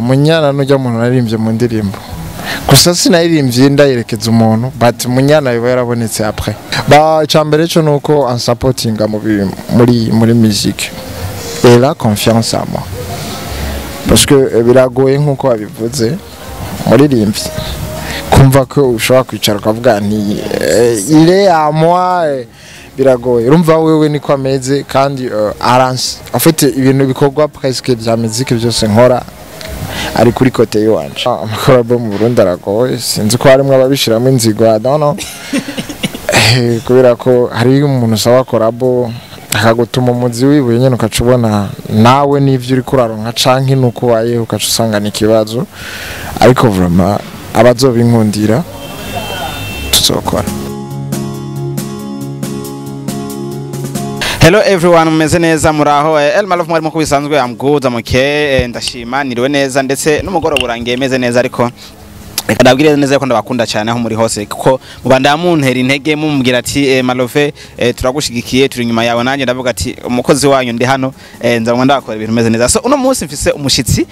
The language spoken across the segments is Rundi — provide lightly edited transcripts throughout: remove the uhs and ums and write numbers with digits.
Munyana nujya umuntu naririmbye mu ndirimbo gusa sinaririmbye ndayerekeza umuntu but Munyana biba yarabonetse après cyambere cyo nuko en supportinga muri musique et la confiance en moi parce que biragoye nkuko wabivuze muririmbye kumva ko ushobora kwicara ukavuga nti ile à moi biragoye urumva wewe niko ameze kandi arance afite ibintu bikorwa presque bya musique byose nkora ari kuri kote yiwanje amakorabo mu Burundi aragoye sinzi ko harimo ababishiramo inzigo no kubera ko hari umuntu sawa korabo akagutuma umuzi wibuye nyene ukacubona nawe n'ivyo uri kuraronka canke nuko waye ukacusanga n'ikibazo ariko vraiment abazobinkundira tuzokora. Hello everyone, mumeze neza muraho Elmalov mwari muko bisanzwe I'm good amuke ndashima niriwe neza ndetse n'umugoroba urangiye meze neza ariko ndabwire neza ko ndabakunda cyane aho muri hose kuko mubanda muntera intege mumbwira ati Malove turagushigikiye turi nyuma yawe nanjye ndavuga ati umukozi wanyu ndi hano nzamwe ndakora ibintu meze neza so uno munsi mfise umushitsi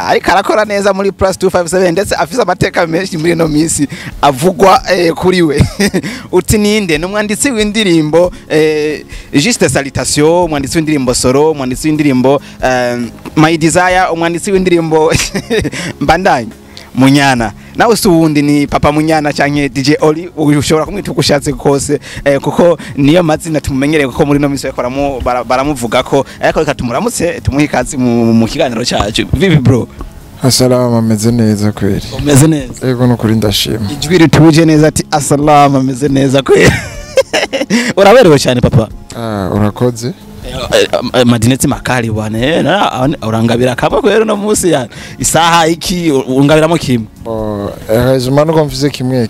ariko arakora neza muri plus 257 ndetse afise amateka menshi muri no minsi avugwa kuri we uti ninde n'umwanditsi w'indirimbo Juste Salutation umwanditsi w'indirimbo Soro umwanditsi w'indirimbo My Desire umwanditsi w'indirimbo Mbandanye Munyana nawe suwundi ni papa Munyana canke DJ OLI ushobora kumwita ukushatse kose kuko niyo mazina tumumenyereye kuko muri no miso yakoramo baramuvuga ko ariko reka tumuramutse tumuhikazi mu kiganiro cyacu vivi bro. Assalamu ameze neza kweli umeze neza yego no kuri ndashima ijwi rituje neza ati assalamu ameze neza kweli uraberewe cyane papa urakoze madinetse makali bwana urangabira kaba kwero no musi ya isaha iki ungabiramo kimwe hejuma nuko mfise kimwe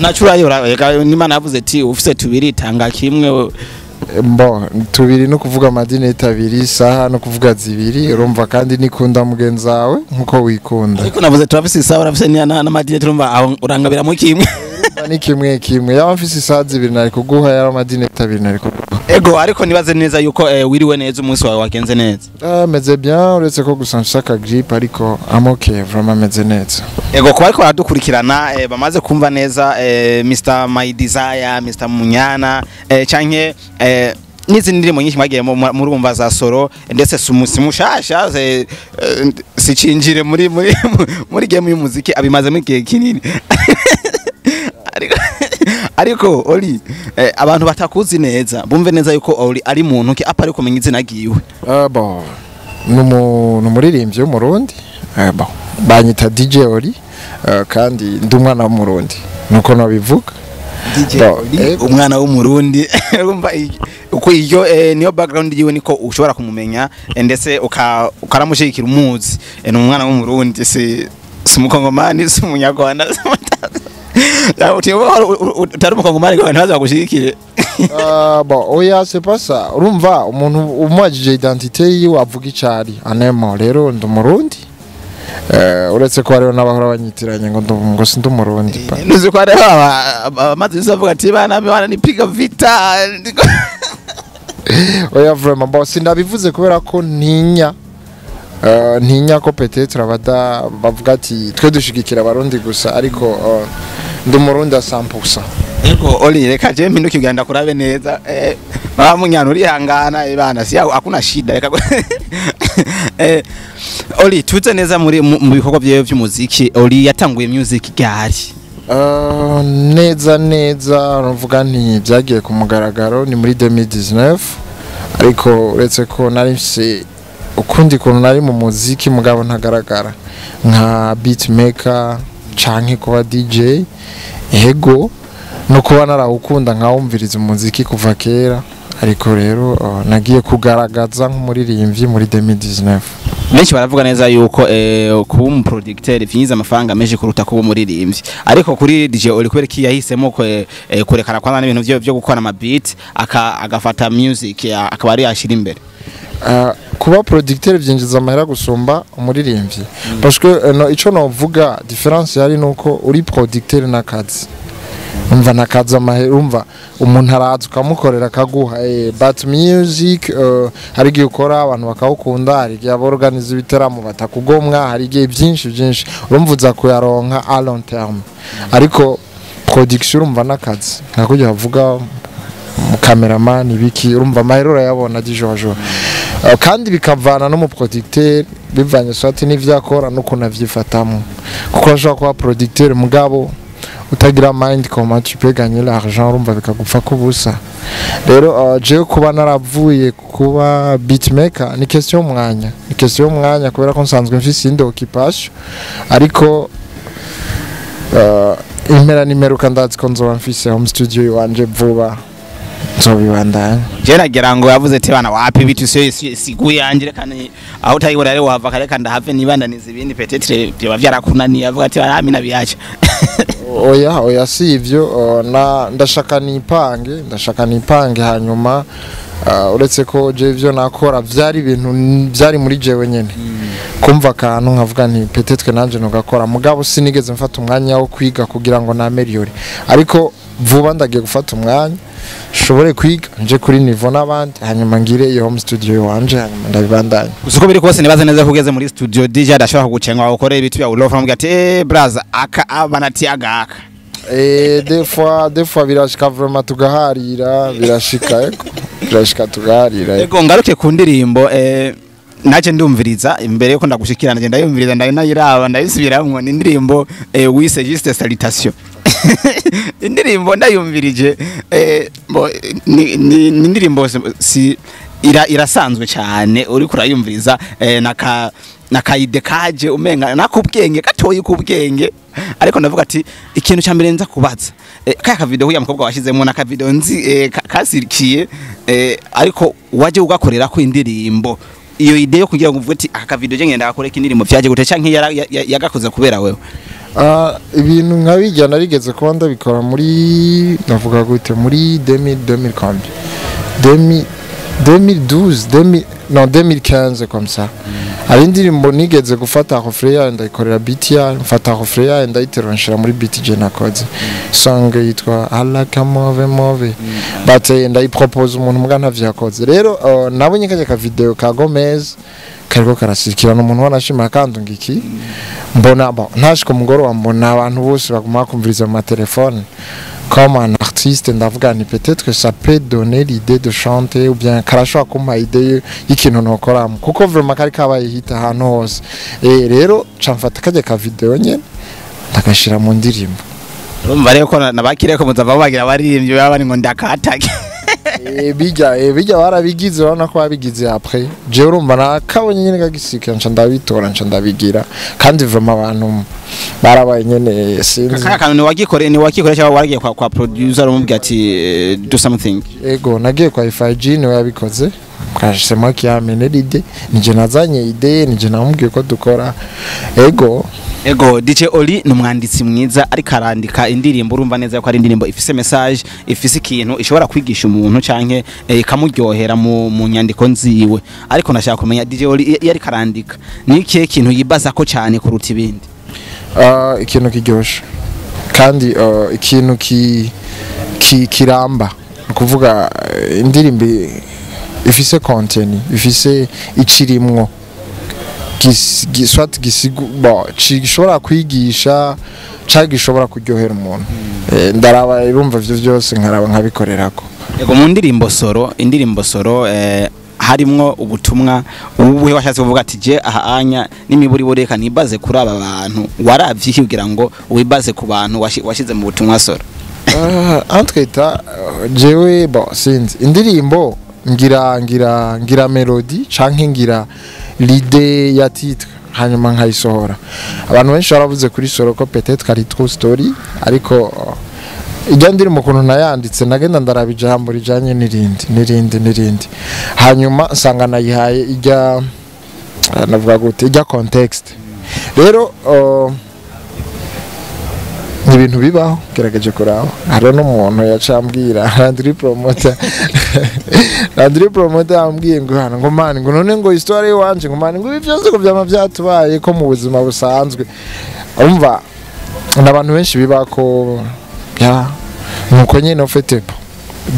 nacurayo n'Imana yavuze ati ufise tubiri tanga kimwe tubiri no kuvuga madinete abiri isaha no kuvuga zibiri urumva kandi nikunda mugenzi wawe nkuko wikunda ariko navuze turafise isaha urafise na madinete urumva urangabiramo kimwe ni kimwe yaba mfise isaha zibiri nari kuguha yara madinete abiri nari kuguha ego ariko nibaze neza yuko wiriwe neza umunsi wawe wagenze neza meze bien uretse ko gusa nshaka grippe ariko amoke vraiment meze neza ego ko ariko baradukurikirana bamaze kumva neza Mr My Desire Mr Munyana canke nizi ndirimo nyinshi mwagiye muri umva za Soro ndetse sumusi mushasha sicinjire muri game y'umuziki abimaze mu gihe kinini ariko OLI abantu batakuzi neza bumve neza yuko OLI ari muntu ki apa ari kumenya izina giwe numuririmbyi w'umurundi banyita DJ OLI kandi ndi umwana w'umurundi nuko nabivuga DJ OLI umwana w'umurundi urumva uko iyo niyo background yiwe niko ushobora kumumenya ndetse ukaramushikira umuzi ni umwana w'umurundi si umukongomani si umunyarwanda utari umukongomani ko ntaza gushikire oya c'est pas ça urumva umuntu umwajije identité yiwe avuga icari anemo rero ndi umurundi uretse ko hariho n'abahora banyitiranye ngo sindi umurundi nuzi ko hariho amazi avuga ati bana nipiga vita oya vraiment sindabivuze kubera ko ntinya ko peut-être bavuga ati twe dushigikira abarundi gusa ariko ndi umurundi 100%. Ego OLI reka je mpinduka uganda kurabe neza baba Munyana uri hangana bana si hakuna shida reka OLI tuze neza mu bikorwa byawe by'umuziki OLI yatanguye music gari neza navuga nti byagiye ku mugaragaro ni muri 2019 ariko uretse ko nari mfise ukundi kuntu nari mu muziki mugabo ntagaragara nka beatmaker canke kuba DJ ego no kuba narawukunda nkawumviriza umuziki kuva kera ariko rero nagiye kugaragaza nk'umuririmbyi muri 2019 benshi baravuga neza yuko kuba umuproducteur finyiza amafaranga menshi kuruta kuba umuririmbyi ariko kuri DJ OLI kubera ki yahisemo kurekana kwanza n'ibintu byo gukora ama beat agafata music akaba ari yashira imbere kuba producteur byinjiza amahera gusumba umuririmbyi parce que ico novuga difference yari nuko uri producteur n'akazi umva nakaza amahera umva umuntu araza ukamukorera akaguha but music hari igihe ukora abantu bakawukunda hari igihe aborganiza ibiteramo batakugomwa hari igihe byinshi urumva uza kuyaronka a long term ariko production urumva nakazi nakujya bavuga mu cameraman ibiki urumva amahera urayabona dijojo kandi bikavana no mu producteur bivanye swati n'ivyakora no kunavyifatamo kuko ashobora kuba producteur mugabo utagira mind comment tu peux gagner l'argent urumva bikagupfa kubusa rero je kuba naravuye kuba beatmaker ni question y'umwanya kubera ko nsanzwe mfise indi occupation ariko impera nimeruka ndazi ko nzoba mfise home studio iwanje vuba nzobibandanya je nagira ngo yavuze ati bana wapi bitu siguyangire kandi aho utayibora rero wava kare kandi have nibandaniza ibindi peut-être byo byarakunaniye avuga ati baramina biyacha oya si ivyo ndashaka nipange hanyuma uretse ko je ivyo nakora byari ibintu byari muri jewe nyene kumva akantu nkavuga nti peut-être nanje nogakora mugabo sinigeze mfata umwanya wo kwiga kugira ngo nameliore ariko vuba ndagiye gufata umwanya shobore kwiga nje kuri niveau nabandi hanyuma ngire iyo home studio wanje hanyuma ndabibandanya uko biri kose nibaze neza kugeze muri studio DJ adashobora kugucenga ukore ibitu bya ulofa mvuga ati brother aka abanati agaka des fois birashika vraiment tugaharira birashika tugaharira ego ngaruke ku ndirimbo naje ndumviriza imbere yuko ndagushikirana ngenda yumviriza ndayiraba ndayisubiramwo ni indirimbo wise juste salutation indirimbo ndayumvirije ni indirimbo si irasanzwe cyane uri kurayumviriza nakayide kaje umenga nakubwenge gatoyi kubwenge ariko ndavuga ati ikintu cya mbere nza kubaza kaya video huya mukobwa washizemo na video nzi kasirikiye ariko waje ugakorera ko indirimbo iyo ide yo kugira ngo uvuge ati aka video je ngenda akoreka indirimbo vyaje gute canke yagakoze kubera wewe ibintu nkabijya narigeze kuba ndabikora muri navuga gute muri 2015 comme ça ari indirimbo nigeze gufata refrain ndayikorera beat ya mfata refrain ndayiteronshira muri beat je nakoze song yitwa alaka move but ndayipropose umuntu mbwa ntavyakoze rero nabonye ka video ka Gomez kariko karasirikira n'umuntu wanashima kandunga iki mbona ntashiko mugoro wa mbona abantu bose baguma kumviriza mu telefone comme un artiste ndavuga ni peut-être que ça peut donner l'idée de chanter ou bien karashwa kuma idée y'ikintu nokora kuko vraiment kari kabaye hita hano hose rero camfata kaje ka video nyene ndakashira mu ndirimbo urumva rero ko nabakire ko muzava bagira baririmbye baba ngo ndakatake bijya barabigize urabona ko babigize après je urumva nakabonye nyene kagisika nca ndabitora nca ndabigira kandi vraiment abantu barabaye nyene sinzi kaka ni wakikore cyangwa waragiye kwa producer umubwira ati do something ego nagiye kwa FIG niwe yabikoze kashema kiyamene l'idée nije nazanye idée nije namubwiye ko dukora ego DJ OLI numwanditsi mwiza ari karandika indirimbo urumva neza ko ari indirimbo ifise message ifise ikintu ishobora kwigisha umuntu canke ikamuryohera mu nyandiko nziwe ariko nashaka kumenya DJ OLI yari karandika niki kintu yibaza ko cyane kuruta ibindi ikintu kiryoshe kandi ikintu kiramba kuvuga indirimbo ifise content ifise ikirimwo giswat gisigu gishobora kwigisha cyangwa gishobora kuryohera umuntu ndaraba irumva ivyo byose nkaraba nkabikorerako yego mu indirimbo soro harimwo ubutumwa ubuhe washatse kuvuga ati je ahanya n'imiburi boreka nibaze kuri aba bantu waravye kugira ngo wibaze ku bantu washize mu butumwa soro entweta jewe sinzi indirimbo ngira melody canke ngira l'idée ya titre hanyuma nkayisohora abantu benshi baravuze kuri soro ko peut-être ari true story ariko ijya ndiri mu kuntu nayanditse nagenda ndarabije hambo rijanye n'irindi hanyuma nsanga nayihaye ijya navuga gute ijya context rero ibintu bibaho gerageje kuraba hari n'umuntu yacambwira LANDRY PROMOTER ambwiye ngo hano ngo mani ngo none ngo histoire wanje ngo mani ngo byose ko byama byatubaye ko mu buzima busanzwe umva n'abantu benshi bibako nuko nyine ufite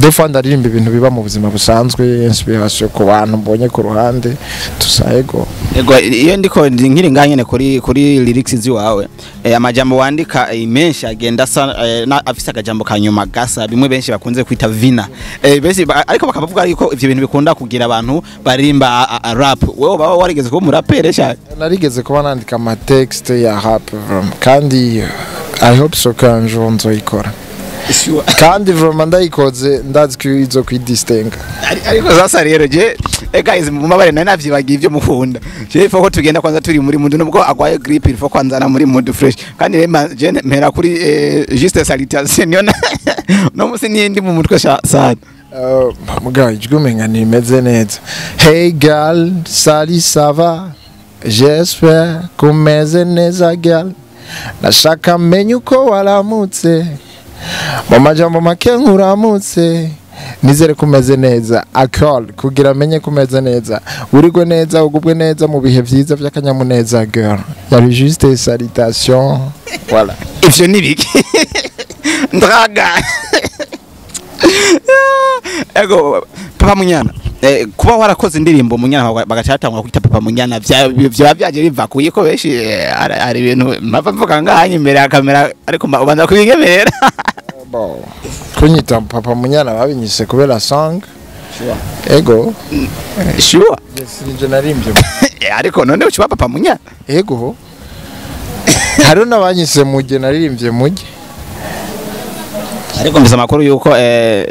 defa ndaririmba ibintu biba mu buzima busanzwe inspiration ku bantu mbonye ku ruhande tusayego ego iyo ndiko nkiri nganyene kuri lyrics ziwawe amajambo wandika menshi agenda afise akajambo kanyuma gasa bimwe benshi bakunze kwita vina benshi ariko bakavuga yuko ivyo bintu bikunda kugira abantu barimba rap wewe baba warigeze kuba umurapere cyane narigeze kuba nandika ama text ya rap kandi I hope so kanjo nzoyikora kandi vraiment ndayikoze ndazi ko izo kwidistenga ariko sasa rero je guys mumabare navyibagiye ivyo mukunda je foko tugenda kwanza turi muri mundu nubwo agwaye grippe ifo kwanzana muri mood fresh kandi je mpera kuri juste salutation no musi nindi mu mutwe sana mugaye ijwi umenga nimeze neza hey girl sali sava j'espère kumeze neza girl nashaka menye uko waramutse mu majambo make nkuramutse nizere kumeze neza akol kugira amenye kumeze neza urigwe neza ugubwe neza mu bihe vyiza by'akanyamuneza girl yari juste salutation voilà ivyo nibiki ndaga ego Papa Munyana kuba warakoze indirimbo Munyana bagacatangwa kwita Papa Munyana vya byaje biva kuyiko beshi ari ibintu mpava mvuga ngahanye imbere ya kamera ariko ubanza kubingemera kunyita Papa Munyana babinyise kubera song ego sure sinje narimbye ariko none uciba Papa Munyana ego hari nabanyise mujye naririmbye mujye ariko mbiza makuru yuko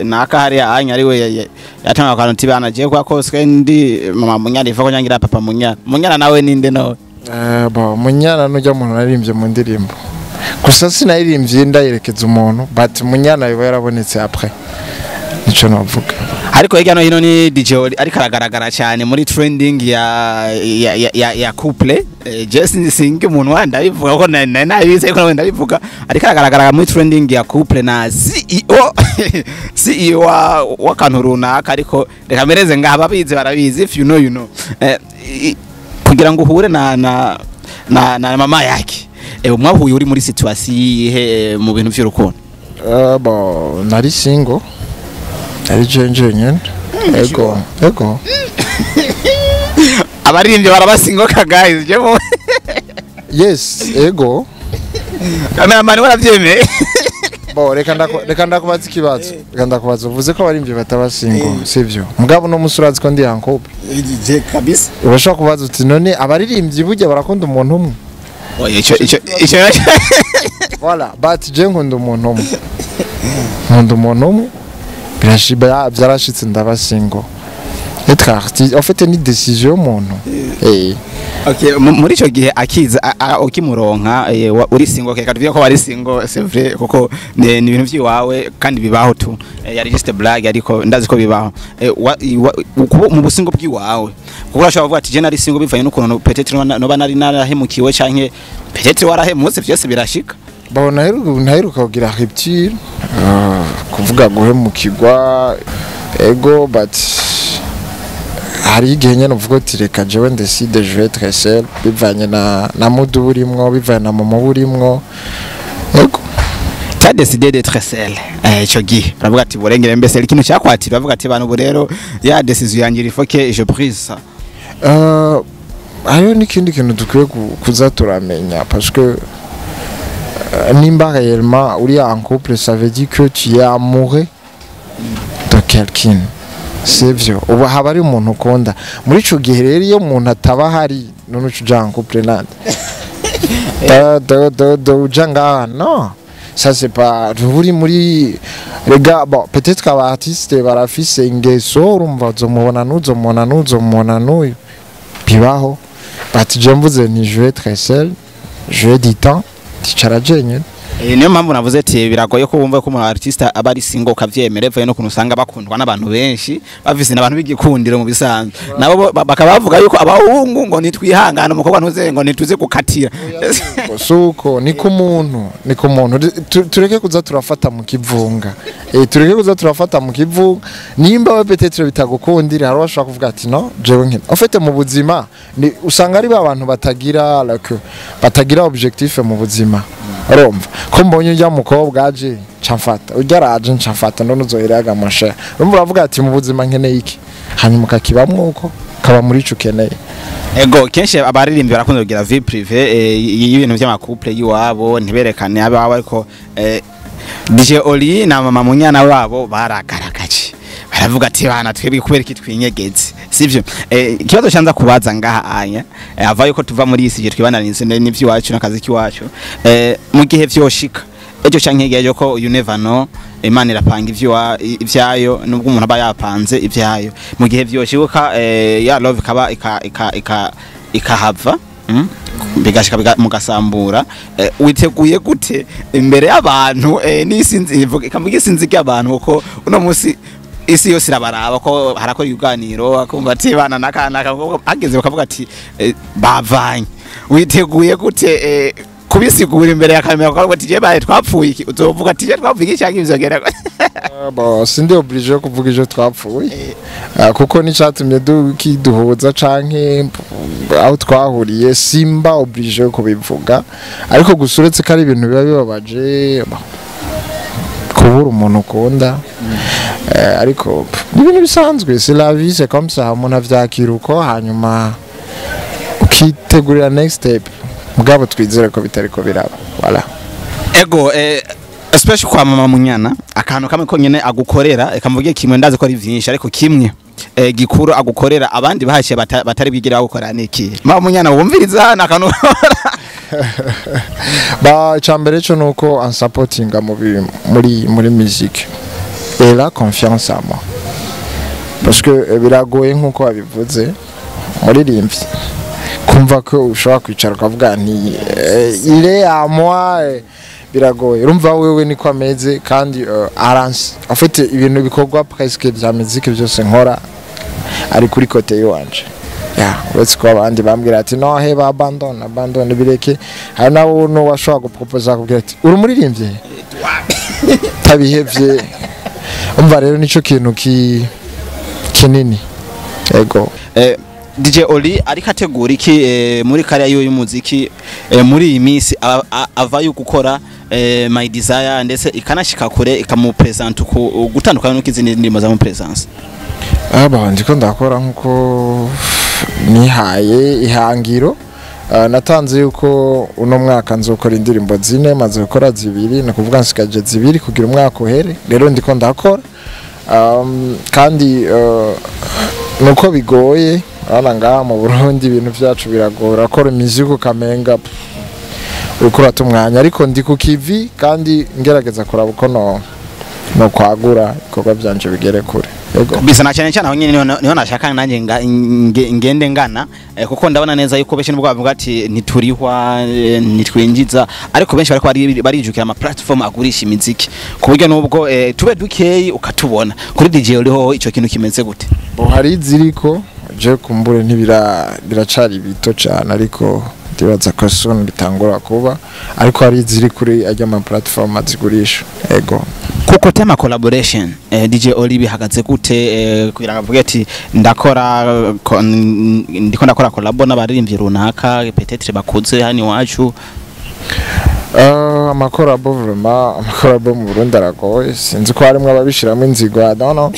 naka hari anya ari we yatanga kantu tibana je kwa kose ndi Mama Munyana iva ko nyangira Papa Munyana nawe ninde nawe Munyana nujya muntu naririmbye mu ndirimbo gusa sinaririmbye ndayerekeza umuntu but Munyana biba yarabonetse après nico navuga ariko hirya no hino ni DJ ariko aragaragara cyane muri trending ya couple Jesse singe umuntu wanda bivuga ko nabize ko wenda bivuga ariko aragaragara muri trending ya couple na CEO wa kantu runaka ariko reka mereze ngaba bize barabizi if you know you know kugira ngo uhure na mama yake mwahuye uri muri situation ihe mu bintu by'urukundo nari single ari jenje nyene ego abaririmbye barabasingoka guys je mo yes ego cameraman waravyemeye reka ndakubaza ikibazo reka ndakubaza uvuze ko abaririmbye batabasingo sivyo mugabo no musurazi ko ndi yankobe je kabisa ubashaka kubaza uti none abaririmbye burya barakunda umuntu umwe ico voilà but je nkunda umuntu umwe birashiba byarashitse ndabasingo être artiste en fait ni décision umuntu okay muri ico gihe akiza ukimuronka uri singo keka tuvuye ko wari singo c'est vrai kuko ni ibintu vyiwawe kandi bibaho tu yari just a blague ariko ndazi ko bibaho mu busingo bwiwawe kuko urashobora kuvuga ati je nari singo bivanye n'ukuntu peut-être no banari narahemukiwe canke peut-être warahemutse byose birashika naheruka kugira rupture kuvuga guhemukirwa ego but hari igihe nyene uvuga ati reka jewe ndeside je vais être seul bivanye na mudu burimwo bivanye na mama burimwo ego ta décidé d'être seul ico gihe uravuga ati burengere mbese ikintu cyakwatira uravuga ati bantu burero ya décision yangira il faut que je prise ça ayo nikindi kintu dukwiye kuza turamenya parce que nimba réellement uri en couple ça veut dire que tu es amoureux de quelqu'un c'est vieux ubu haba ari umuntu ukunda muri ico gihe rero iyo umuntu ataba hari none ucuja en couple nande ujanga non ça c'est pas uri muri les gars bon peut-être qu'aba artiste barafise ingeso urumva uzomubona n'uyu bibaho but je mvuze ni je vais être seul je vais du temps ticara jenye niyo mpamvu navuze ati biragoye ko wumva ko umuntu artiste aba ari single kavyemere vuye no kunusanga bakundwa n'abantu benshi bavise n'abantu b'igikundiro mu bisanzwe nabo bakabavuga yuko abahungu ngo nitwihangana umukobwa ntuze ngo nituze gukatira suko ni ku muntu tureke kuza turafata mu kivunga tureke kuza turafata mu kivunga nimba we peut-être bitagukundira hari washaka kuvuga ati no jewe nkene en fait mu buzima usanga ari ba bantu batagira objectif mu buzima urumva ko mbonye ujya mukobwa aje camfata ujya araje ncamfata none uzoheraga masha urumva uravuga ati mu buzima nkeneye iki hanyuma kakibamwe uko kaba muri ico keneye ego kenshi abaririmbyi barakunze kugira vie privé y'ibintu by'amakouple yiwabo ntiberekane ababo ariko DJ OLI na mama Munyana wabo baragaragaje baravuga ati bana twebwe kubera iki twinyegeze sivyo ikibazo cyanza kubaza ngaha anya ava yuko tuva muri isi twibananize n'ivyo wacu nakazi kiwacu mu gihe vyoshika ejo cankegeje ko you never know Imana irapanga ivyayo nubwo umuntu aba yapanze ivyayo mu gihe vyoshibuka ya love kaba ikahava bigashika mugasambura witeguye gute imbere y'abantu n'isinzi ikamvuga isinzi y'abantu uko uno musi isi yose irabaraba ko harakora yuganiro akumva ati bana nakana ageze bakavuga ati bavanye witeguye gute kubisigura imbere ya kamera ko ati je baye twapfuye iki uzovuga ati je twapfuye iki cyangwa ibizogera bo sindi oblige kuvuga ije twapfuye kuko ni cyatumye duhuza canke aho twahuriye simba oblige kubivuga ariko gusuretse kari ibintu biba bibabaje kubura umuntu ukunda ariko ibintu bisanzwe c'est la vie c'est comme ça umuntu avyakiruko hanyuma ukitegurira next step mugabo twizere ko bitari ko biraba voilà ego especially kwa mama Munyana akantu kamwe ko nyene agukorera ekamvuge kimwe ndaze ko ari vyinshi ariko kimwe gikuru agukorera abandi bahashye batari bigira gukora niki mama Munyana wumviriza nakantu ba cyambere cyo nuko en supportinga muri musique et la confiance en moi parce que biragoye nkuko abivuze muri rimbi kumva ko ushobora kwicara ukavuga nti ile à moi biragoye urumva wewe niko ameze kandi arance en fait ibintu bikorwa presque bya musique byose nkora ari kuri côté yanje ya uretse ko abandi bambwira ati no he ba abandon bireke hari nawo no washobora guproposa kubwira ati uri muririmbye tabihevye umva rero nico kintu kinini ego DJ OLI ariko ategura iki muri kariya y'umuziki muri iyi minsi ava yo gukora My Desire ndetse ikanashika kure ikamupresent gutandukana n'ikizindi ndimo za mu presence ndiko ndakora nkuko nihaye ihangiro natanze yuko uno mwaka nzokora indirimbo zine maze gukora zibiri nakuvuga nsikaje zibiri kugira umwaka uhere rero ndiko ndakora kandi nuko bigoye ngaha mu Burundi ibintu byacu biragora akora imiziki kamenga ukora tumwanya ariko ndi ku kivi kandi ngerageza kuraba uko no kwagura ibikorwa byanje bigere kure yego bisa na cyane cyane aho nyine niho nashaka nanjye ngende ngana kuko ndabona neza yuko benshi nubwo bavuga ati ntiturihwa nitwinjiza ariko benshi bariko barijukira ama platform agurisha imiziki ku buryo nubwo tube dukeye ukatubona kuri DJ uriho ico kintu kimeze gute hari ziriko je kumbure biracari bito cyane ariko ndibaza ko soon bitangura kuba ariko hari ziri kuri ajya ama platform azigurisha ego kuko tema collaboration DJ OLI bihagaze gute kugira ngavuge ati ndiko ndakora collabo n'abaririmbyi runaka peut-être bakuze hani wacu amakorabo vraiment amakorabo mu Burundi aragoye sinzi ko harimo ababishiramo inzigo no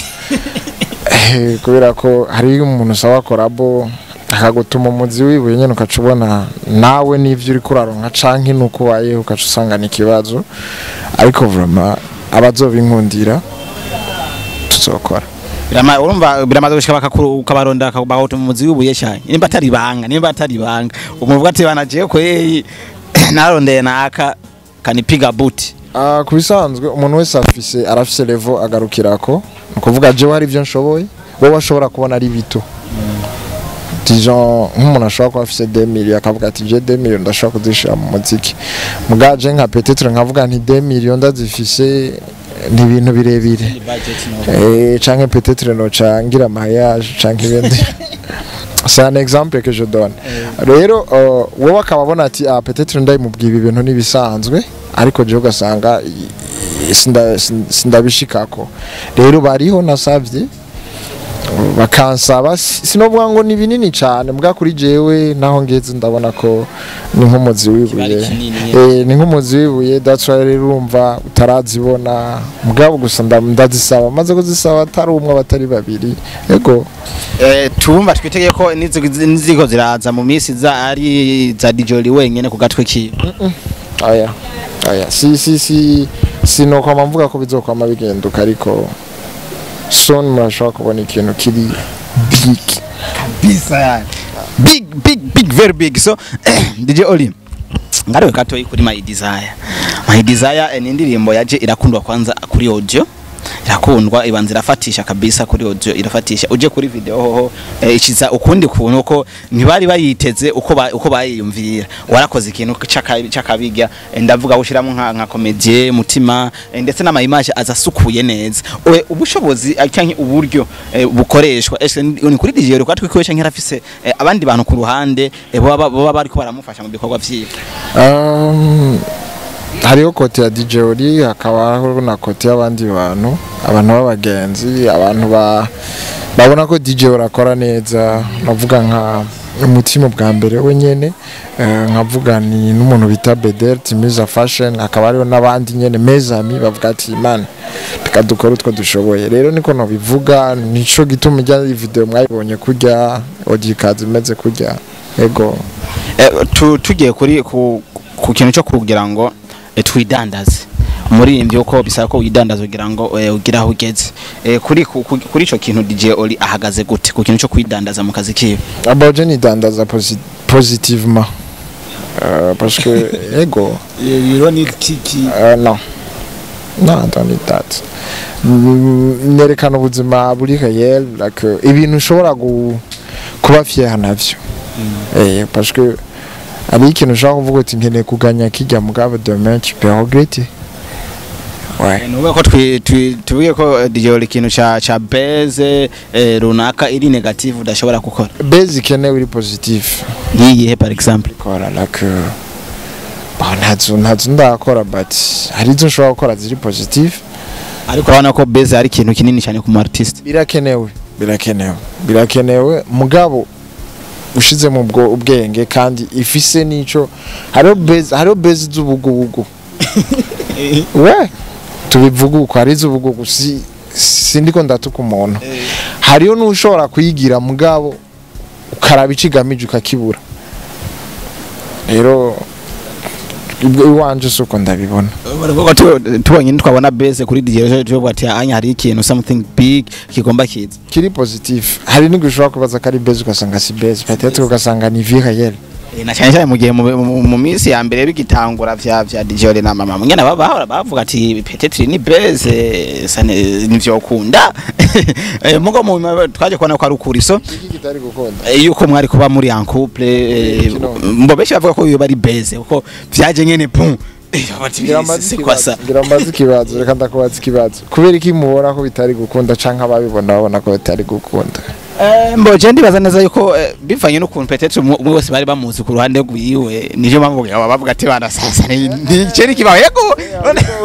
kubera ko hari umuntu usaba korabo akagutuma umuzi wibuye nyene ukacubona nawe nivyo uri kuraronka canke nuko waye ukacusanga n'ikibazo ariko vraiment abazobinkundira tuzokora urumva biramaze gushika bakabaronda bakabahota umuzi wibuye cyane nimba atari banga umuvuga ati banaje ko narondeye naka kanipiga buti kubisanzwe umuntu wese arafise level agarukirako ukuvuga je wari ivyo nshoboye wowe ashobora kubona ari bito dijon nk'umuntu ashobora kuba afise 2 akavuga ati je 2 ndashobora kuzishira mu muziki mugaje nka peut-être nkavuga nti 2 ndazifise ni ibintu birebire canke peut-être no cangira mariage canke ibindi c'est un exemple que je donne rero wowe akababona ati peut-être ndayimubwiye ibintu nibisanzwe ariko je ugasanga sindabishikako rero bariho nasavye bakansaba sinovuga ngo ni binini cyane mbwa kuri jewe naho ngeze ndabona ko ni nk'umuzi wibuye ni nk'umuzi wibuye that's why urumva utarazibona mugabo gusa ndazisaba maze kuzisaba atari umwe batari babiri yego tumva twitegeye ko niziko ziraza mu minsi za ari za dijoli wenyene ku gatwe ki aya sino kwa mvuga ko bizokwama bigenduka ariko son murashobora kubona ikintu kiri big bisa big very big so DJ Oli ngariwe kato kuri My Desire ni indirimbo yaje irakundwa kwanza kuri audio irakundwa ibanza irafatisha kabisa kuri audio irafatisha uje kuri video hoho ikiza ukundi kuntu uko ntibari bayiteze uko bayiyumvira warakoze ikintu cyakabiga ndavuga ushiramo nka comedy mutima ndetse n'ama image azasukuye neza ubushobozi cyangwa uburyo bukoreshwa ni kuri DJ ko atwikoresha nk'irafise abandi bantu ku ruhande baba bari ko baramufasha mu bikorwa vyiwe hariho kote ya DJ Oli hakabaho na kote y'abandi bantu b'abagenzi abantu babona ko DJ urakora neza navuga nka umutima bwa mbere wenyene nkavuga ni n'umuntu bita Bedel Timiza Fashion akaba ariho n'abandi nyene mezami bavuga ati man tukadukora utwo dushoboye rero niko no bivuga nico gituma ijya video mwayibonye kujya odikazi meze kujya ego tugiye kuri ku kintu cyo kugira ngo twidandaze muri imvyo ko bisaba ko widandaza kugira ngo ugira aho ugeze kuri ico kintu DJ Oli ahagaze gute ku kintu cyo kwidandaza mu kazi kiwe abaje ni dandaza positivement parce que ego you don't need kiki no I don't need that nerekana ubuzima buri réel like ibintu ushobora kuba fier navyo parce que ari ikintu ushaka kuvuga uti nkeneye kuganya kijya mugabo demain tu peux regretter nuko ko tuvuye ko DJ Oli ikintu cha base runaka iri negative udashobora gukora base ikenewe iri positive yihe par exemple kora like ntazo ndakora but hari izo ushobora gukora ziri positive ariko urabona ko base ari ikintu kinini cyane ku artist birakenewe mugabo ushize mu ubwenge kandi ifise nico hariho base z'ubugubugu we tubivuga uko ari z'ubugugu sindiko ndatuka umuntu hariho n'ushobora kuyigira mugabo ukaraba icigamije ukakibura rero iwanje suko ndabibona tubonye twabona base kuri DJ cyo ati anya hari ikintu something big kigomba kiza kiri positive hari n'igushobora kubaza kari base ugasanga si base peut-être ugasanga ni vie réelle na cyane mu gihe mu minsi ya mbere bigitangura vya DJ Oli na mama Munyana bavuga ati peut-être ni base nivyo kunda mugo mu twaje kubona ko ari ukuri so kitari gukunda yuko mwari kuba muri en couple mbobeshi bavuga ko yo bari base uko vyaje nyene pum Gramazi kibazo reka ndakubaza ikibazo kubera iki mubona ko bitari gukunda canka ababibona babona ko bitari gukunda mboje ndibaza neza yuko bivanye n'ukuntu peut-être umwe wese bari bamuzi ku ruhande rwiwe nije mpamvu bavuga ati bana sasa ni ceri kibaho yego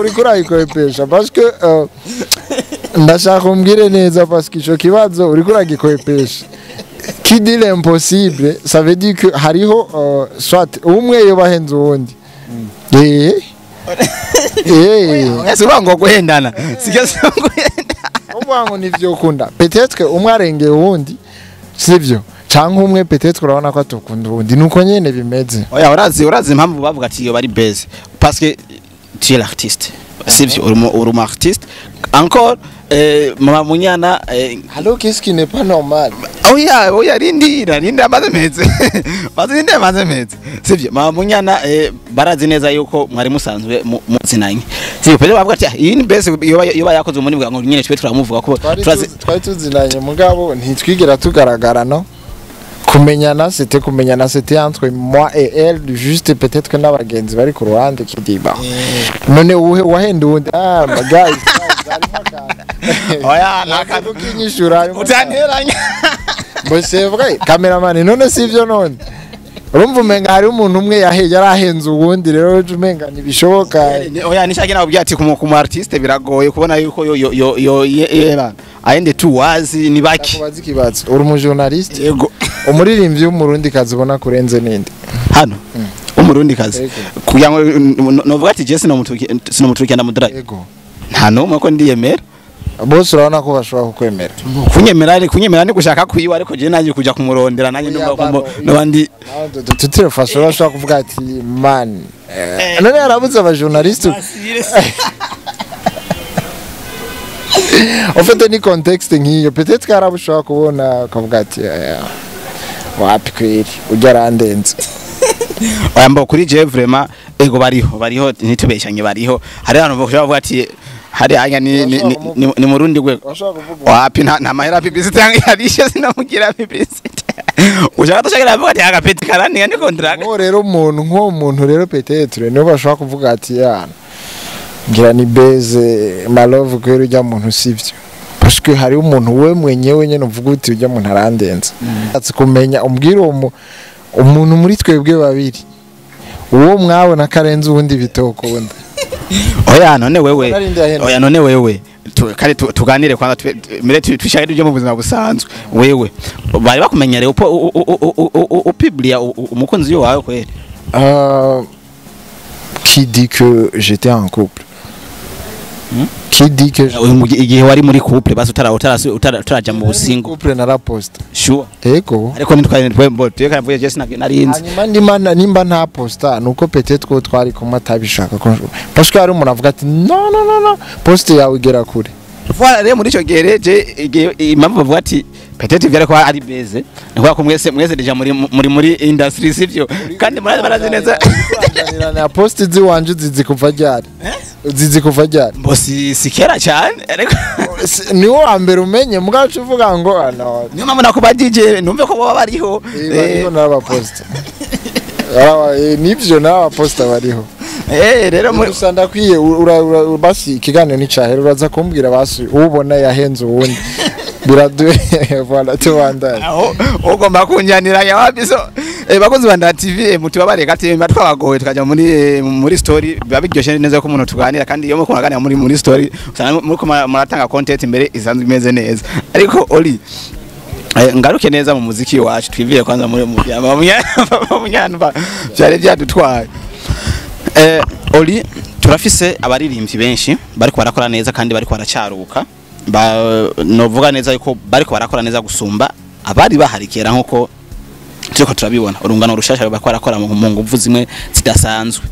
uri kurayikoepesha parce que ndashaka umbwire neza parce que ico kibazo uri kuragikoepesha qui dit l'impossible ça veut dire que hariho soit umwe yo bahenze uwundi ngo guhendana sigeze ngo nivyo ukunda peut-être que umwe arenge uwundi sivyo canke umwe peut-être urabona ko atukunda uwundi nuko nyene bimeze oya urazi impamvu bavuga ati yo bari base parce que tu es l'artiste sivyo uri artiste encore mama Munyana alors qu'est-ce qui n'est pas normal oya rindira amaze meze sivyo mama Munyana barazi neza yuko mwari musanzwe muzinanye sivyo pele bavuga ati iyi ni base yoba yakoze umuni bwa ngo nyene twe turamuvuga ko twari tuzinanye mugabo ntitwigera tugaragara no kumenyana c'était entre moi et elle juste peut-être que n'abagenzi bari ku ruhande kidiba none wahenda undi guys oya nakadu kinyishura utanteranya bo c'est vrai cameraman none sivyo none urumva umenga hari umuntu umwe yarahenze uwundi rero umenga ntibishoboka oya nishaka nababwira ati ku artiste biragoye kubona yuko yo aende tu wazi ni baki kubaza ikibazo uri mu journalist yego umuririmbyi w'umurundi kazi ubona kurenze ninde hano umurundi kazi kugira ngo novuga ati je sinomuturukiye ndamudara yego nta numwe ko ndiyemera bose urabona ko bashobora kukwemera kunyemera ni gushaka kwiwa ariko je nanjye kuja kumurondera nanjye ndumva nabandi tutirefasha bashobora kuvuga ati man none yarabuze aba journalist en fait ni contexte nk'iyo peut-être que arabushobora kubona akavuga ati wapi kweri ujya arandenze oyambo kuri je vraiment ego bariho ntitubeshanye bariho hari abantu bavuga ati hari anya ni murundi gwe wapi nta mahera publicity yarishe sinamugira publicity ushaka tashakira avuga ati agapeti karani ni contract ngo rero umuntu rero peut-être niyo bashaka kuvuga ati ngira ni beze malove kwero ujya muntu sivyo parce que hari umuntu we mwenyewe nyene uvuga uti ujya muntu arandenze atse kumenya umbwira umuntu muri twebwe babiri uwo mwabona karenze ubundi bitoko wundi oya none wewe kare tuganire kwanza mere twishakire byo mu buzima busanzwe wewe bari bakumenya rero upiblia umukunzi yo wawe kweli qui dit que j'étais en couple qui dit que igihe wari muri couple basi utaraja mu busingo couple na poste sure eko ariko nitwaye tweka mvuye je sinarinze nimba nta posta nuko peut-être ko twari kumwe atabishaka parce que hari umuntu avuga ati no poste yawe igera kure voilà rero muri ico gereje impamvu bavuga ati peut-être vyari ko ari beze niko ko mwese deja muri industry sivyo kandi murazi neza na poste ziwanje zizi kuva ryari bosi sikera cyane ariko niwo ambere umenye mugacu uvuga ngo niyo mpamvu nakuba DJ numve ko baba bariho n'aba poste nivyo n'aba poste bariho rero muri usanda kwiye basi ikiganiro ni cyahere uraza kumbwira basi ubona yahenze uwundi biraduye voilà tubandanye ugomba kunyanira yawabiso bakozi banda TV mutubabareka ati batwabagoye tukaja muri story biba biryoshe neza ko umuntu tuganira kandi iyo muko naganira muri story usanga muri muratanga content imbere isanzwe imeze neza ariko Oli ngaruke neza mu muziki wacu twivire kwanza muri Munyana byari byadutwaye Oli turafise abaririmbyi benshi bariko barakora neza kandi bariko baracaruka novuga neza yuko bariko barakora neza gusumba abari baharikera nkuko turiko turabibona urungano rushasha barakora mu nguvu zimwe zidasanzwe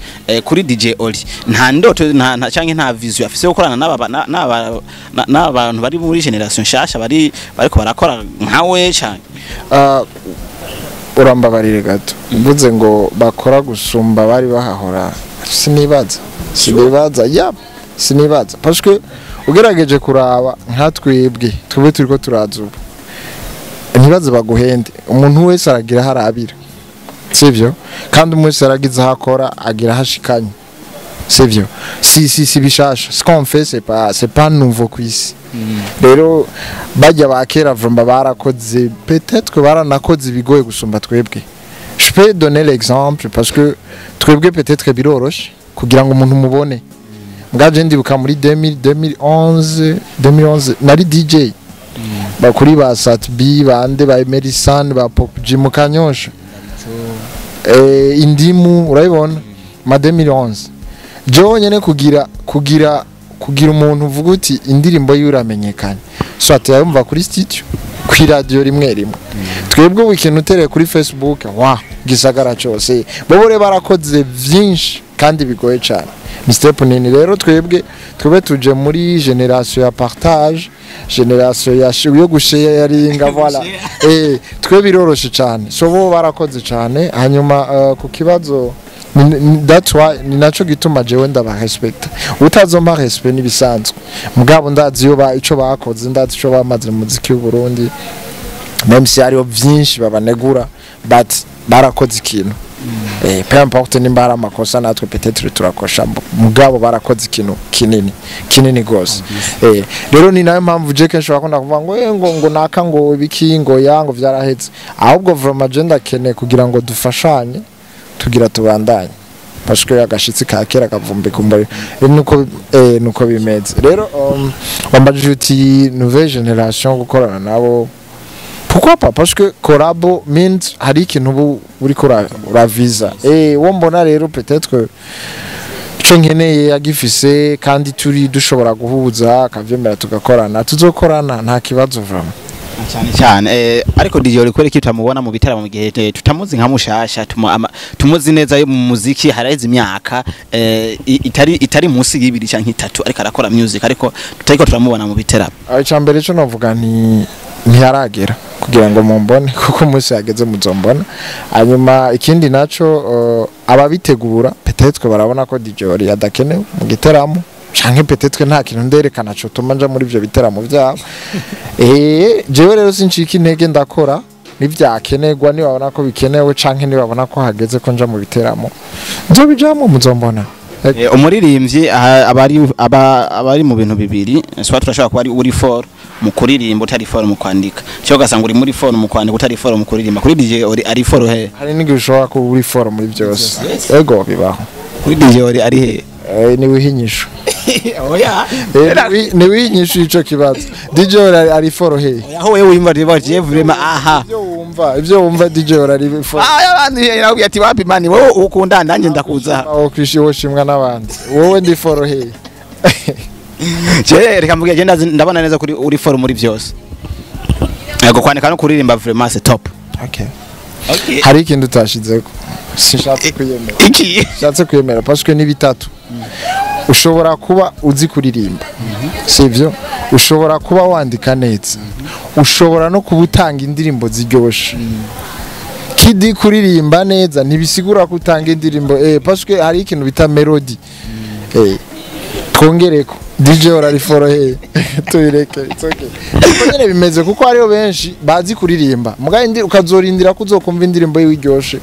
kuri DJ Oli nta ndoto nta canke nta vision afise gukorana n'abantu bari muri generation shasha bariko barakora nkawe cyane urambabarire gato mvuze ngo bakora gusumba bari bahahora sinibaza parce que ugerageje kuraba nka twebwe turiko turazuba ntibaze baguhende umuntu wese aragira harabira sivyo kandi umuntu aragize hakora agira hashikanye sivyo si bishasha ce qu'on fait c'est pas nouveau kwisi rero bajya bakera vramba barakoze peut-être que baranakoze bigoye gusumba twebwe je peux donner l'exemple parce que twebwe peut-être biroroshe kugira ngo umuntu mubone ngaje ndibuka muri 2011 nari DJ bakuri ba Satbi bande ba Emerson ba Pop Jim Kanyosha indimu urayibona ma 2011 jo nyene kugira umuntu uvuga uti indirimbo y'uramenyekanye so atayumva kuri studio kuri radio rimwe twebwe weekend utereye kuri Facebook gisagara cyose bobore barakoze vyinshi kandi bigoye cyane Mr Nini rero twebwe tuje muri generation ya partage generation yo gushare yaringa voilà twe biroroshe cyane so bo barakoze cyane hanyuma ku kibazo that's why ni naco gituma jewe ndaba respect utazoma respect ni bisanzwe mugabo ndazi yo ico bakoze ndazi ico bamaze mu muziki w'u Burundi même si ari byinshi babanegura but barakoze ikintu peu importe nimba hari amakosa natwe peut-être turakosha mugabo barakoze ikintu kinini gose rero ni nayo mpamvu je kenshi bakunda kuvuga ngo naka ngo ibiki ngo yango vyarahetse ahubwo vraiment agenda kene kugira ngo dufashanye tugira tubandanye parce que agashitsi ka kera kavumbi kumbari nuko bimeze rero wambajije uti nouvelle génération gukorana nabo pourquoi pas parce que collabo means hari ikintu uri kora visa wo mbona rero peut-être que ico nkeneye yagifise kandi turi dushobora guhuza akavyemera tugakorana tuzokorana nta kibazo vraiment cyane ariko DJ uri kwereka tutamubona mu bitaramo mu gihe tutamuzi nka mushasha tumuzi neza yo mu muziki haraheze imyaka itari munsi y'ibiri canke 3 ariko arakora music ariko tutariko turamubona mu bitaramo icambere cyo novuga ntiyaragera kugira ngo mumbone kuko umunsi yageze muzombona hanyuma ikindi naco ababitegura peut-être barabona ko DJ yadakenewe mu gitaramo canke peut-être nta kintu nderekana cyo tuma nja muri ivyo biteramo byabo jewe rero sinshika intege ndakora nivyakenerwa ni babona ko bikenewe canke ni babona ko hageze ko nja mu biteramo nzobijamo muzombona umuririmbyi abari mu bintu bibiri swa turashaka ko ari uri for mu kuririmba utari for mu kwandika cyo gasanga uri muri for mu kwandika utari for mu kuririmba kuri DJ ari for he hari n'igishobora ko uri for muri byose ego bibaho kuri DJ ari he ni wihinyisho oya ni wihinyisho ico kibazo DJ ari for he aho wewe wimba je vraiment aha ivyo wumva DJ ari for abandi yawe ati wapi mani wowe ukunda ndanje ndakuza aho Kristo woshimwa n'abandi wowe ndi for he je reka mvuge je ndabona neza kuri uri for muri byose yego kwandika no kuririmba vraiment c'est top okay hari ikintu utashizeko sishatse kuyemera iki shatse kuyemera parce que ni bitatu ushobora kuba uzi kuririmba sivyo ushobora kuba wandika neza ushobora no kubutanga indirimbo ziryoshe kidi kuririmba neza ntibisigura ko utanga indirimbo parce que hari ikintu bita melody twongereko DJ orari for tuyireke it's okay nyene bimeze kuko hariho benshi bazi kuririmba mugaye ukazorindira kuzokumva indirimbo yiryoshe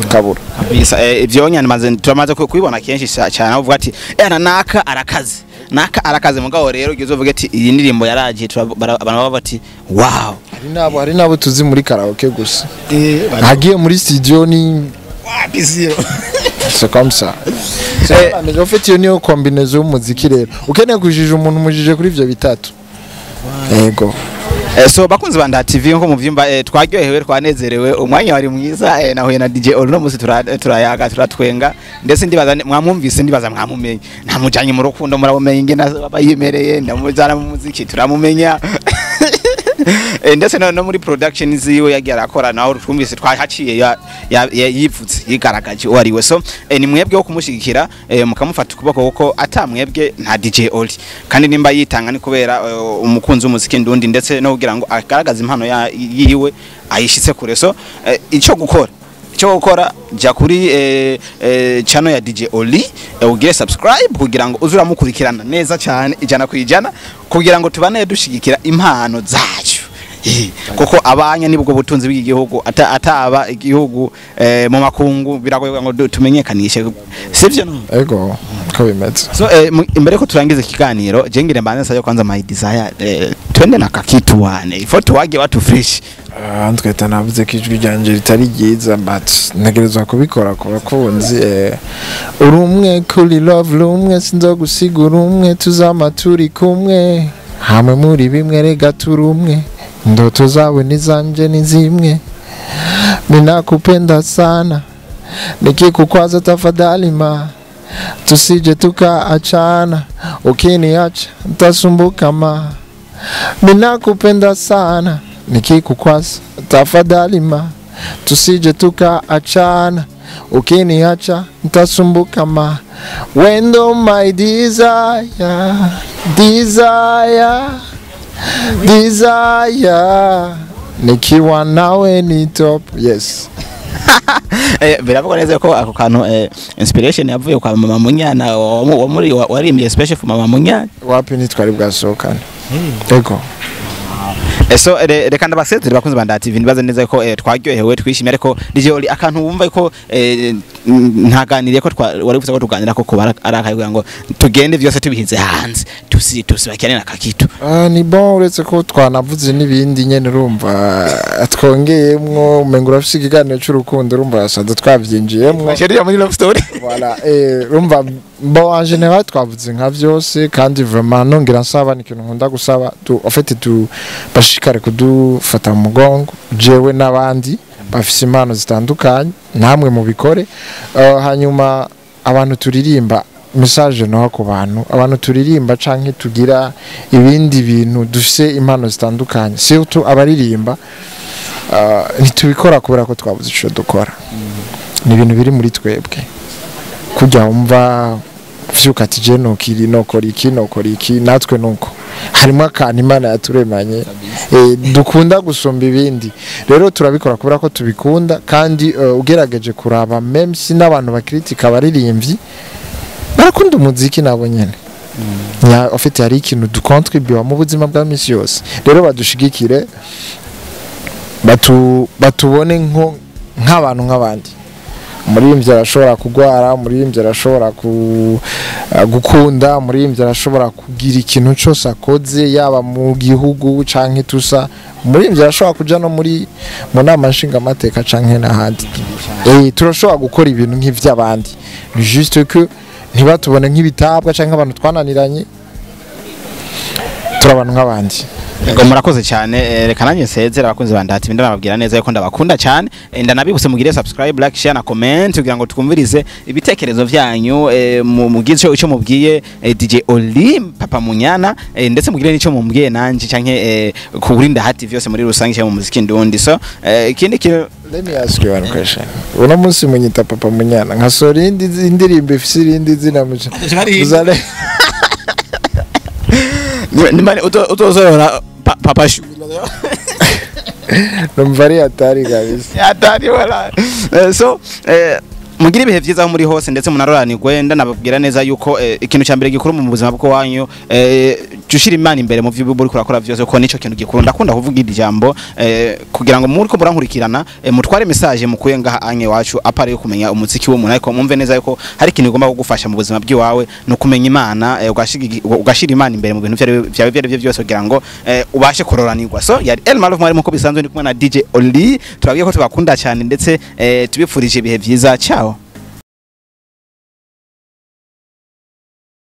kabura kabisa ivyo nyane maze turamaze kubibona kenshi cyane uvuga ati naka arakaze mugabo rero ugizovuga ati iyi ndirimbo yaragiye abantu baba bati wow hari nabo tuzi muri karaoke gusa hagiye muri studio ni wapiziro c'est comme ça mais en fait niyo combinaison y'umuziki rero ukeneye kujije umuntu mujije kuri ivyo bitatu yego so bakunze banda TV nko mu vyumba twaryohewe twanezerewe umwanya wari mwiza nahuye na DJ Olo no musi turayaga turatwenga ndetse ndibaza mwamumvise ndibaza mwamumenye nta mujanye mu rukundo murabumenye ingena bayimereye ndamuzana mu muziki turamumenya ndetse no muri production ziwe yagiye arakora naho twumvise twahaciye yivutse yigaragaje wariwe so ni mwebwe wo kumushigikira mukamufata ukuboko kuko atamwebwe nta DJ Oli kandi nimba yitanga ni kubera umukunzi w'umuziki ndundi ndetse no kugira ngo agaragaze impano yiwe ayishitse kure so ico gukora ja kuri channel ya DJ Oli ugire subscribe kugira ngo uzuramukurikirana neza cyane ijana kwijana kugira ngo tubane dushigikira impano zacu kuko abanya nibwo butunzi bw'igihugu ataba igihugu mu makungu biragoye ngo tumenyekanishe sivyo no ego ko bimeze so imbere ko turangiza ikiganiro jengire mbanze sayo kwanza my desire twende na kakitu wane ifoto wage watu fresh tweta navuze ko ijwi ryanje ritari ryiza but ntegerezwa kubikora ku bakunzi uri umwe kuri love rumwe sinzogusigura umwe tuzama turi kumwe hamwe muri bimwe rega turi umwe ndoto zawe nizanje nizimwe ninakupenda sana nikikukwaza tafadhali ma tusije tukaachana ukiniacha nitasumbuka ma ninakupenda sana nikikukwaza tafadhali ma tusije tukaachana ukiniacha nitasumbuka ma wendo my desire nikiwa nawe ni top yes biravuga neza ko ako kantu inspiration yavuye kwa mama Munyana warimbye special for mama Munyana wapi ni twari bwasokana ego so reka ndabasezere bakunze banda TV nibaze neza ko twaryohewe twishimye ariko DJ Oli akantu wumva ko ntaganiriye ko wari uvuze ko tuganira ko kubara arakaye kugira ngo tugende byose tubihize hanze tusibakene na kakitu ni bon uretse ko twanavuze n'ibindi nyene urumva twongeyemwo umengo urafise ikiganiro cy'urukundo urumva yasanze twavyinjiyemwo sheriya muri love story voilà urumva bon en général twavuze nka byose kandi vraiment nongera nsaba ni kintu nkunda gusaba en fait bashikare kudufata mu mugongo jewe n'abandi bafise impano zitandukanye namwe mu bikore hanyuma abantu turirimba message no ku bantu abantu turirimba canke tugira ibindi bintu dufise impano zitandukanye surtout abaririmba ntitubikora kubera ko twabuze ico dukora ni ibintu biri muri twebwe kujya umva vyuka ati je nokiri nokora iki natwe nuko harimo akantu Imana yaturemanye dukunda gusomba ibindi rero turabikora kubera ko tubikunda kandi ugerageje kuraba même si n'abantu bakritika baririmbyi barakunda umuziki nabo nyene en fait hari ikintu ducontribue mu buzima bwa misi yose rero badushigikire batubone nk'abantu nk'abandi umuririmbyi arashobora kugwara umuririmbyi arashobora gukunda umuririmbyi arashobora kugira ikintu cyose akoze yaba mu gihugu canke tusa umuririmbyi arashobora kuja no mu nama nshingamateka canke n'ahandi turashobora gukora ibintu nk'ivy'abandi juste que ntibatubone nk'ibitabwa canke abantu twananiranye turabantu nk'abandi Ego murakoze cyane reka nanjye nsezera abakunzi bandati ndababwira neza yuko ndabakunda cyane ndanabibuse mugire subscribe like share na comment kugira ngo twumvirize ibitekerezo byanyu mugize icyo mubwiye DJ Oli Papa Munyana ndetse mugire n'icyo mumbwiye nanje canke kuburinda hati vyose muri rusange mu muziki ndundi so ikindi kintu let me ask you one question uno munsi munyita Papa Munyana nkasora indirimbo ifise irindi zina muzale nimani utozora papa shu numvari atari kabisa atari wala so mugire ibihe byiza muri hose ndetse munaroranirwe ndanababwira neza yuko ikintu cyambere gikuru mu buzima bwo wanyu jushira Imana imbere mu byo buri kurakora byose ko nico kintu gikuru ndakunda kuvuga ijambo kugira ngo muri ko murankurikirana mutware message mukuye ngaha anye wacu apare yo kumenya umuziki wo muntu ariko mumve neza yuko hari ikintu igomba kugufasha mu buzima bw'iwawe no kumenya Imana ugashira Imana imbere mu bintu byawe byose kugira ngo ubashe kuroranirwa so yari Elmalov mwari ko bisanzwe ndi kumwe na DJ Oli turabiye ko tubakunda cyane ndetse tubipfurije ibihe byiza ciao